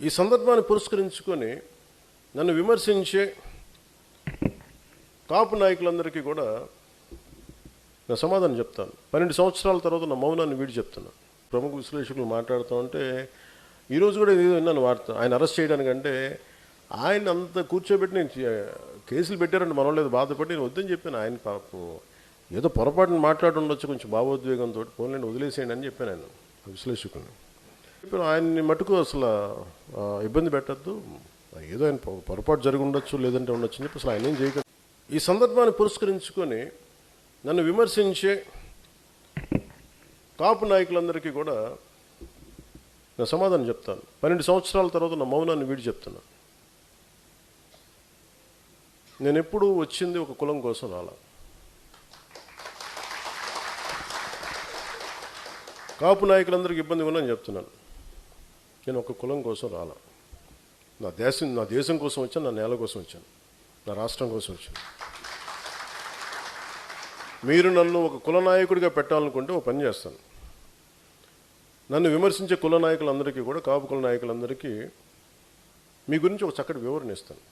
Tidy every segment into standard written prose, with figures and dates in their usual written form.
ఈ సందర్భాన్ని పురస్కరించుకొని నన్ను విమర్శించే కాపు నాయకులందరికీ కూడా నా సమాధానం చెప్తాను. 12 సంవత్సరాల తర్వాత నా మౌనాన్ని వీడి చెప్తున్నాను. ప్రముఖ విశ్లేషకులు మాట్లాడుతూ ఉంటే ఈరోజు కూడా ఏదో విన్నాను వార్త, ఆయన అరెస్ట్ చేయడానికంటే ఆయన అంత కూర్చోబెట్టి నేను కేసులు పెట్టారంటే మనం లేదు బాధపడి నేను వద్దని చెప్పాను. ఆయన పాపం ఏదో పొరపాటును మాట్లాడి ఉండొచ్చు, కొంచెం భావోద్వేగంతో ఫోన్లేండి వదిలేసేయండి అని చెప్పాను ఆయన విశ్లేషకుని. ఆయన్ని మటుకు అసలు ఇబ్బంది పెట్టద్దు, ఏదో ఆయన పొరపాటు జరిగి ఉండొచ్చు లేదంటే ఉండొచ్చు అని చెప్పి అసలు ఆయన ఏం చేయగలరు. ఈ సందర్భాన్ని పురస్కరించుకొని నన్ను విమర్శించే కాపు నాయకులందరికీ కూడా నా సమాధానం చెప్తాను. 12 సంవత్సరాల తర్వాత నా మౌనాన్ని వీడి చెప్తున్నాను. నేను ఎప్పుడు వచ్చింది ఒక కులం కోసం రాలా. కాపు నాయకులందరికీ ఇబ్బంది ఉందని చెప్తున్నాను. నేను ఒక కులం కోసం రాలా. నా దేశం కోసం వచ్చాను, నా నేల కోసం వచ్చాను, నా రాష్ట్రం కోసం వచ్చాను. మీరు నన్ను ఒక కుల నాయకుడిగా పెట్టాలనుకుంటే ఒక పని చేస్తాను. నన్ను విమర్శించే కుల నాయకులందరికీ కూడా, కాపు కుల నాయకులందరికీ మీ గురించి ఒక చక్కటి వివరణ ఇస్తాను.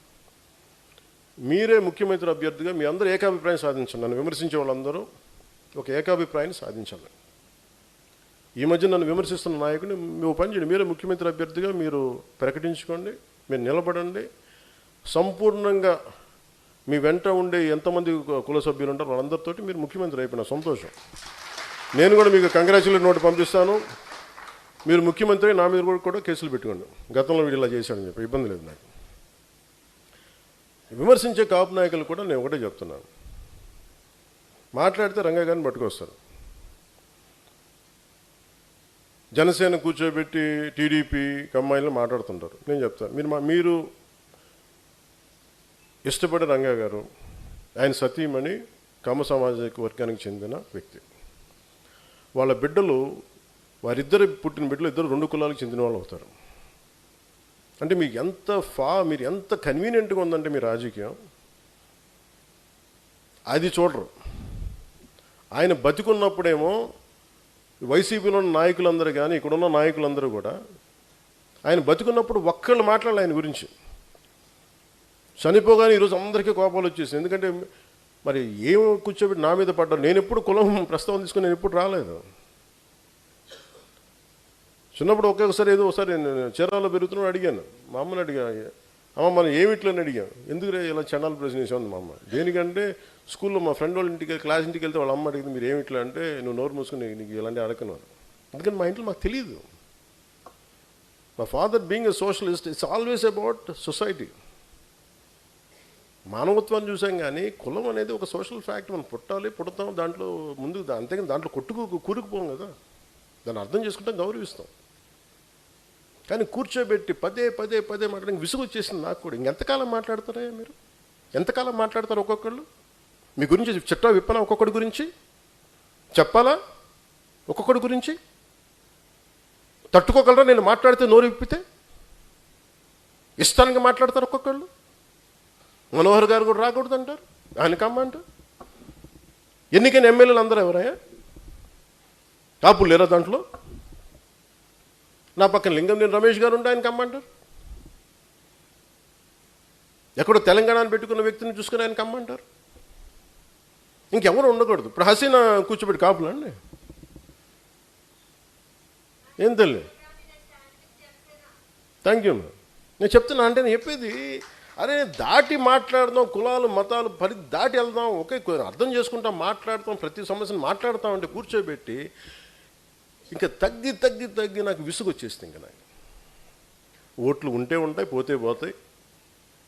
మీరే ముఖ్యమంత్రి అభ్యర్థిగా మీ అందరూ ఏకాభిప్రాయం సాధించండి. నన్ను విమర్శించే వాళ్ళందరూ ఒక ఏకాభిప్రాయాన్ని సాధించాలి. ఈ మధ్య నన్ను విమర్శిస్తున్న నాయకుడిని మీరు పని చేయండి, మీరే ముఖ్యమంత్రి అభ్యర్థిగా మీరు ప్రకటించుకోండి, మీరు నిలబడండి. సంపూర్ణంగా మీ వెంట ఉండే ఎంతమంది కుల సభ్యులు ఉంటారో వాళ్ళందరితోటి మీరు ముఖ్యమంత్రి అయిపోయిన సంతోషం. నేను కూడా మీకు కంగ్రాచులేట్ నోట్ పంపిస్తాను. మీరు ముఖ్యమంత్రి నా మీద కూడా కేసులు పెట్టుకోండి, గతంలో వీడు ఇలా చేశాడని చెప్పి, ఇబ్బంది లేదు నాకు. విమర్శించే కాపు నాయకులు కూడా నేను ఒకటే చెప్తున్నాను, మాట్లాడితే రంగా గారిని పట్టుకొస్తారు. జనసేన కూర్చోబెట్టి టీడీపీ కమ్మాయిలు మాట్లాడుతుంటారు. నేను చెప్తాను, మీరు ఇష్టపడే రంగా గారు, ఆయన సతీమణి కమ్మ సామాజిక వర్గానికి చెందిన వ్యక్తి. వాళ్ళ బిడ్డలు, వారిద్దరు పుట్టిన బిడ్డలు ఇద్దరు 2 కులాలకు చెందిన వాళ్ళు అవుతారు. అంటే మీకు మీరు ఎంత కన్వీనియంట్గా ఉందంటే మీ రాజకీయం, అది చూడరు. ఆయన బతికున్నప్పుడేమో వైసీపీలో ఉన్న నాయకులందరూ కానీ ఇక్కడున్న నాయకులందరూ కూడా ఆయన బతికున్నప్పుడు ఒక్కళ్ళు మాట్లాడాలి ఆయన గురించి. చనిపోగానే ఈరోజు అందరికీ కోపాలు వచ్చేసింది. ఎందుకంటే మరి ఏం కూర్చోబెట్టి నా మీద పడ్డారు. నేను ఎప్పుడు కులం ప్రస్తావన తీసుకుని నేను ఎప్పుడు రాలేదు. చిన్నప్పుడు ఒక్కొక్కసారి ఏదో ఒకసారి నేను చీరాల్లో పెరుగుతున్నాడు అడిగాను, మా అమ్మని అడిగా, అమ్మ మనం ఏమిట్లని అడిగాను. ఎందుకు ఇలా చండాల ప్రశ్న చేసాను మా అమ్మ. దేనికంటే స్కూల్లో మా ఫ్రెండ్ వాళ్ళ ఇంటికి క్లాస్ ఇంటికి వెళ్తే వాళ్ళ అమ్మ అడిగింది మీరు ఏమిట్లా అంటే, నువ్వు నోరు మూసుకుని నీకు ఇలాంటి అడగను. ఎందుకంటే మా ఇంట్లో మాకు తెలియదు. మా father being a socialist, it's always about society. మానవత్వాన్ని చూసాం కానీ కులం అనేది ఒక సోషల్ ఫ్యాక్ట్. మనం పుడతాం దాంట్లో ముందుకు, అంతేగాని దాంట్లో కూరుకుపోం కదా. దాన్ని అర్థం చేసుకుంటాం, గౌరవిస్తాం. కానీ కూర్చోబెట్టి పదే మాట్లాడడానికి విసుగు వచ్చేసింది నాకు కూడా. ఇంకెంతకాలం మాట్లాడతారా మీరు? ఎంతకాలం మాట్లాడతారు ఒక్కొక్కళ్ళు? మీ గురించి చిట్టా విప్పనా? ఒక్కొక్కడి గురించి చెప్పాలా? ఒక్కొక్కడి గురించి తట్టుకోగలరా? నేను మాట్లాడితే నోరు విప్పితే ఇష్టానికి మాట్లాడతారు ఒక్కొక్కళ్ళు. మనోహర్ గారు కూడా రాకూడదు అంటారు, ఆయన కమ్మంటారు. ఎన్నికైన ఎమ్మెల్యేలు అందరూ ఎవరయ్యా? కాపులు లేరా దాంట్లో? నా పక్కన లింగంనేని రమేష్ గారు ఉంటే ఆయన కమ్మంటారు. ఎక్కడో తెలంగాణను పెట్టుకున్న వ్యక్తిని చూసుకుని ఆయన కమ్మంటారు. ఇంకెవరు ఉండకూడదు. ఇప్పుడు హసీనా కూర్చోబెట్టి కాపులు అండి, ఏం తెలియదు. Thank you. నేను చెప్తున్నా అంటే నేను చెప్పేది, అరే దాటి మాట్లాడదాం, కులాలు మతాలు దాటి వెళ్దాం, ఒకే అర్థం చేసుకుంటాం, మాట్లాడతాం, ప్రతి సమస్యను మాట్లాడతాం. అంటే కూర్చోబెట్టి ఇంకా తగ్గి నాకు విసుగు వచ్చేస్తుంది. ఇంకా నాకు ఓట్లు ఉంటే ఉంటాయి, పోతే పోతాయి.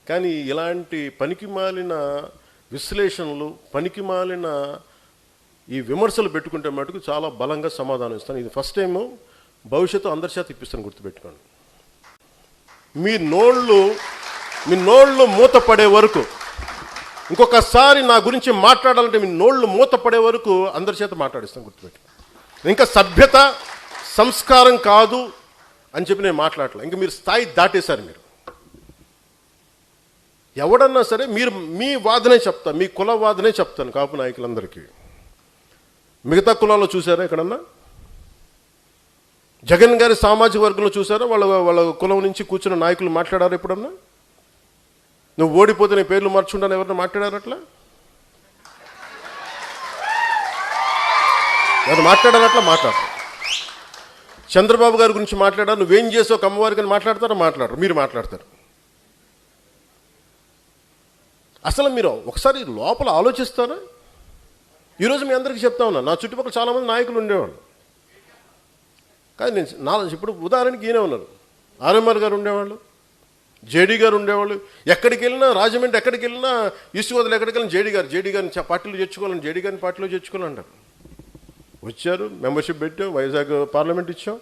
కానీ ఇలాంటి పనికిమాలిన విశ్లేషణలు, పనికిమాలిన ఈ విమర్శలు పెట్టుకుంటే మటుకు చాలా బలంగా సమాధానం ఇస్తాను. ఇది ఫస్ట్ టైము, భవిష్యత్తు అందరి చేత ఇప్పిస్తాను, గుర్తుపెట్టుకోండి. మీ నోళ్ళు మూతపడే వరకు, ఇంకొకసారి నా గురించి మాట్లాడాలంటే మీ నోళ్ళు మూతపడే వరకు అందరి చేత మాట్లాడిస్తాను, గుర్తుపెట్టుకోండి. ఇంకా సభ్యత సంస్కారం కాదు అని చెప్పి నేను మాట్లాడలే. ఇంకా మీరు స్థాయి దాటేశారు. మీరు ఎవడన్నా సరే మీరు మీ వాదనే చెప్తాను, మీ కుల వాదనే చెప్తాను కాపు నాయకులందరికీ. మిగతా కులాల్లో చూసారా ఎక్కడన్నా? జగన్ గారి సామాజిక వర్గంలో చూసారా వాళ్ళ కులం నుంచి కూర్చున్న నాయకులు మాట్లాడారు ఎప్పుడన్నా? నువ్వు ఓడిపోతే నీ పేర్లు మార్చుకుంటాను ఎవరన్నా మాట్లాడారు అట్లా? ఎవరు మాట్లాడారు? మాట్లాడతారు. చంద్రబాబు గారి గురించి మాట్లాడారు, నువ్వేం చేసావు కమ్మవారికి అని మాట్లాడతారా? మాట్లాడరు. మీరు మాట్లాడతారు. అసలు మీరు ఒకసారి లోపల ఆలోచిస్తారా? ఈరోజు మీ అందరికీ చెప్తా ఉన్నా, నా చుట్టుపక్కల చాలామంది నాయకులు ఉండేవాళ్ళు. కానీ నేను ఇప్పుడు ఉదాహరణకి ఈయనే ఉన్నారు, ఆర్ఎంఆర్ గారు ఉండేవాళ్ళు, జేడీ గారు ఉండేవాళ్ళు. ఎక్కడికి వెళ్ళినా, రాజమండ్రి ఎక్కడికి వెళ్ళినా, ఈస్ట్ గోదావరి ఎక్కడికి వెళ్ళినా జేడీ గారిని పార్టీలో చేర్చుకోవాలని, జేడీ గారిని పార్టీలో చేర్చుకోవాలంటారు. వచ్చారు, మెంబర్షిప్ పెట్టాం, వైజాగ్ పార్లమెంట్ ఇచ్చాం,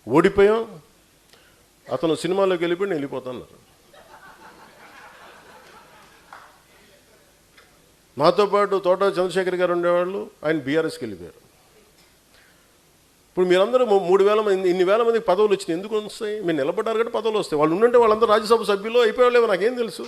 ఓడిపోయాం. అతను సినిమాలోకి వెళ్ళిపోయి నేను వెళ్ళిపోతాన్నారు. మాతో పాటు తోట చంద్రశేఖర్ గారు ఉండేవాళ్ళు, ఆయన బీఆర్ఎస్కి వెళ్ళిపోయారు. ఇప్పుడు మీరందరూ 3,000 మంది, ఇన్ని వేల మందికి పదవులు వచ్చినాయి. ఎందుకు వస్తాయి? మీరు నిలబడ్డారు కాబట్టి పదవులు వస్తాయి. వాళ్ళు ఉండుంటే వాళ్ళందరూ రాజ్యసభ సభ్యులు అయిపోయేవాళ్ళేమో, నాకేం తెలుసు.